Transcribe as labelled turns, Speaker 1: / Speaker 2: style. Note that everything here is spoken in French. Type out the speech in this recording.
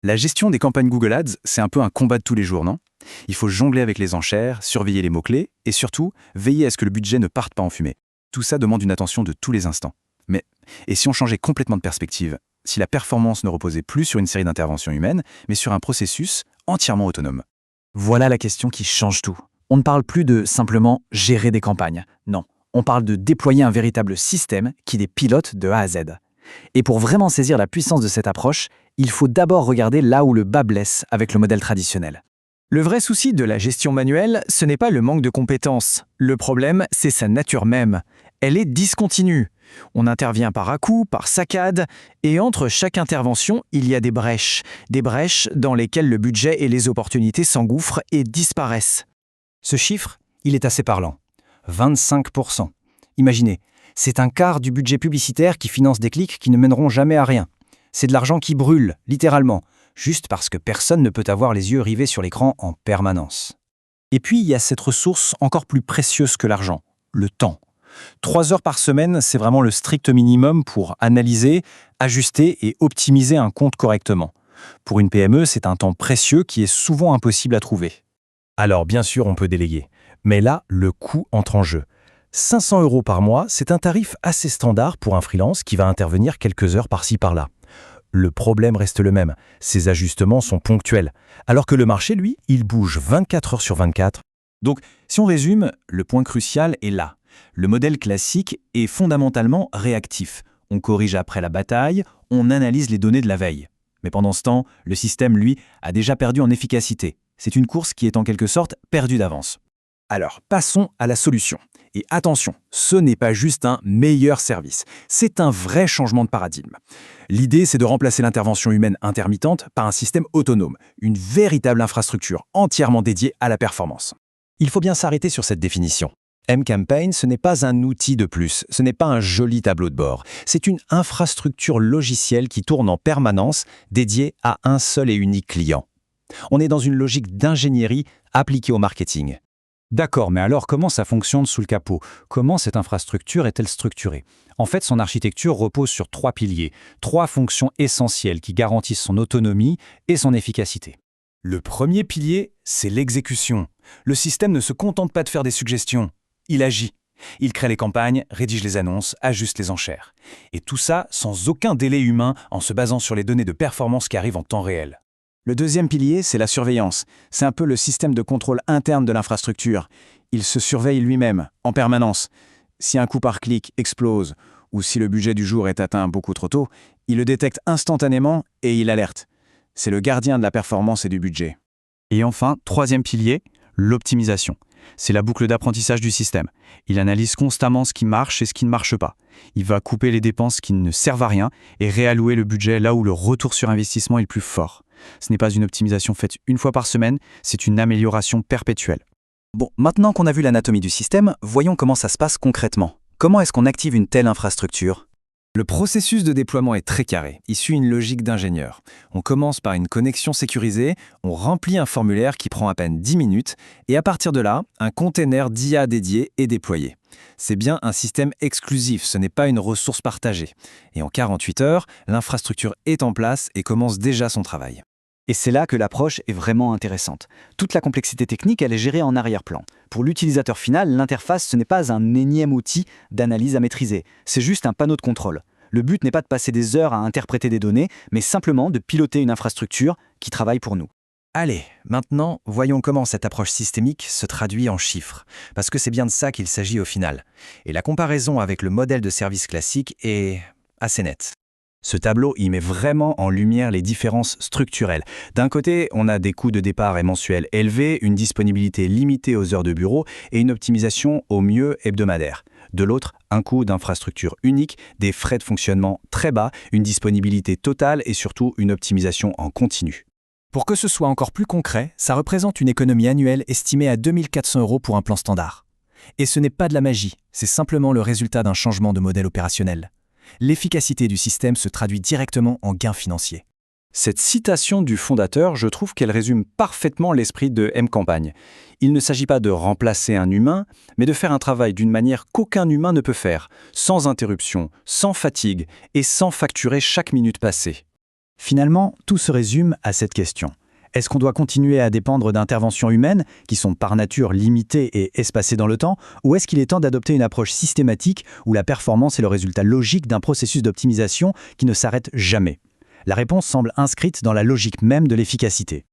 Speaker 1: La gestion des campagnes Google Ads, c'est un peu un combat de tous les jours, non? Il faut jongler avec les enchères, surveiller les mots-clés et surtout, veiller à ce que le budget ne parte pas en fumée. Tout ça demande une attention de tous les instants. Mais, et si on changeait complètement de perspective? Si la performance ne reposait plus sur une série d'interventions humaines, mais sur un processus entièrement autonome?
Speaker 2: Voilà la question qui change tout. On ne parle plus de simplement gérer des campagnes. Non, on parle de déployer un véritable système qui les pilote de A à Z. Et pour vraiment saisir la puissance de cette approche, il faut d'abord regarder là où le bât blesse avec le modèle traditionnel.
Speaker 3: Le vrai souci de la gestion manuelle, ce n'est pas le manque de compétences. Le problème, c'est sa nature même. Elle est discontinue. On intervient par à-coups, par saccades, et entre chaque intervention, il y a des brèches dans lesquelles le budget et les opportunités s'engouffrent et disparaissent.
Speaker 4: Ce chiffre, il est assez parlant. 25%. Imaginez, c'est un quart du budget publicitaire qui finance des clics qui ne mèneront jamais à rien. C'est de l'argent qui brûle, littéralement, juste parce que personne ne peut avoir les yeux rivés sur l'écran en permanence. Et puis, il y a cette ressource encore plus précieuse que l'argent, le temps. 3 heures par semaine, c'est vraiment le strict minimum pour analyser, ajuster et optimiser un compte correctement. Pour une PME, c'est un temps précieux qui est souvent impossible à trouver. Alors, bien sûr, on peut déléguer. Mais là, le coût entre en jeu. 500 € par mois, c'est un tarif assez standard pour un freelance qui va intervenir quelques heures par-ci par-là. Le problème reste le même, ces ajustements sont ponctuels, alors que le marché, lui, il bouge 24 heures sur 24.
Speaker 1: Donc, si on résume, le point crucial est là. Le modèle classique est fondamentalement réactif. On corrige après la bataille, on analyse les données de la veille. Mais pendant ce temps, le système, lui, a déjà perdu en efficacité. C'est une course qui est en quelque sorte perdue d'avance. Alors, passons à la solution. Et attention, ce n'est pas juste un meilleur service, c'est un vrai changement de paradigme. L'idée, c'est de remplacer l'intervention humaine intermittente par un système autonome, une véritable infrastructure entièrement dédiée à la performance.
Speaker 4: Il faut bien s'arrêter sur cette définition. mCampaign, ce n'est pas un outil de plus, ce n'est pas un joli tableau de bord. C'est une infrastructure logicielle qui tourne en permanence, dédiée à un seul et unique client. On est dans une logique d'ingénierie appliquée au marketing.
Speaker 5: D'accord, mais alors comment ça fonctionne sous le capot? Comment cette infrastructure est-elle structurée? En fait, son architecture repose sur 3 piliers, 3 fonctions essentielles qui garantissent son autonomie et son efficacité.
Speaker 1: Le premier pilier, c'est l'exécution. Le système ne se contente pas de faire des suggestions, il agit. Il crée les campagnes, rédige les annonces, ajuste les enchères. Et tout ça sans aucun délai humain en se basant sur les données de performance qui arrivent en temps réel.
Speaker 2: Le deuxième pilier, c'est la surveillance. C'est un peu le système de contrôle interne de l'infrastructure. Il se surveille lui-même, en permanence. Si un coût par clic explose, ou si le budget du jour est atteint beaucoup trop tôt, il le détecte instantanément et il alerte. C'est le gardien de la performance et du budget.
Speaker 6: Et enfin, troisième pilier, l'optimisation. C'est la boucle d'apprentissage du système. Il analyse constamment ce qui marche et ce qui ne marche pas. Il va couper les dépenses qui ne servent à rien et réallouer le budget là où le retour sur investissement est le plus fort. Ce n'est pas une optimisation faite une fois par semaine, c'est une amélioration perpétuelle.
Speaker 2: Bon, maintenant qu'on a vu l'anatomie du système, voyons comment ça se passe concrètement. Comment est-ce qu'on active une telle infrastructure ?
Speaker 1: Le processus de déploiement est très carré, il suit une logique d'ingénieur. On commence par une connexion sécurisée, on remplit un formulaire qui prend à peine 10 minutes, et à partir de là, un container d'IA dédié est déployé. C'est bien un système exclusif, ce n'est pas une ressource partagée. Et en 48 heures, l'infrastructure est en place et commence déjà son travail.
Speaker 2: Et c'est là que l'approche est vraiment intéressante. Toute la complexité technique, elle est gérée en arrière-plan. Pour l'utilisateur final, l'interface, ce n'est pas un énième outil d'analyse à maîtriser. C'est juste un panneau de contrôle. Le but n'est pas de passer des heures à interpréter des données, mais simplement de piloter une infrastructure qui travaille pour nous.
Speaker 4: Allez, maintenant, voyons comment cette approche systémique se traduit en chiffres, parce que c'est bien de ça qu'il s'agit au final. Et la comparaison avec le modèle de service classique est assez nette. Ce tableau y met vraiment en lumière les différences structurelles. D'un côté, on a des coûts de départ et mensuels élevés, une disponibilité limitée aux heures de bureau et une optimisation au mieux hebdomadaire. De l'autre, un coût d'infrastructure unique, des frais de fonctionnement très bas, une disponibilité totale et surtout une optimisation en continu.
Speaker 2: Pour que ce soit encore plus concret, ça représente une économie annuelle estimée à 2 400 € pour un plan standard. Et ce n'est pas de la magie, c'est simplement le résultat d'un changement de modèle opérationnel. L'efficacité du système se traduit directement en gains financiers.
Speaker 1: Cette citation du fondateur, je trouve qu'elle résume parfaitement l'esprit de mCampagne. Il ne s'agit pas de remplacer un humain, mais de faire un travail d'une manière qu'aucun humain ne peut faire, sans interruption, sans fatigue et sans facturer chaque minute passée.
Speaker 2: Finalement, tout se résume à cette question. Est-ce qu'on doit continuer à dépendre d'interventions humaines, qui sont par nature limitées et espacées dans le temps, ou est-ce qu'il est temps d'adopter une approche systématique où la performance est le résultat logique d'un processus d'optimisation qui ne s'arrête jamais ? La réponse semble inscrite dans la logique même de l'efficacité.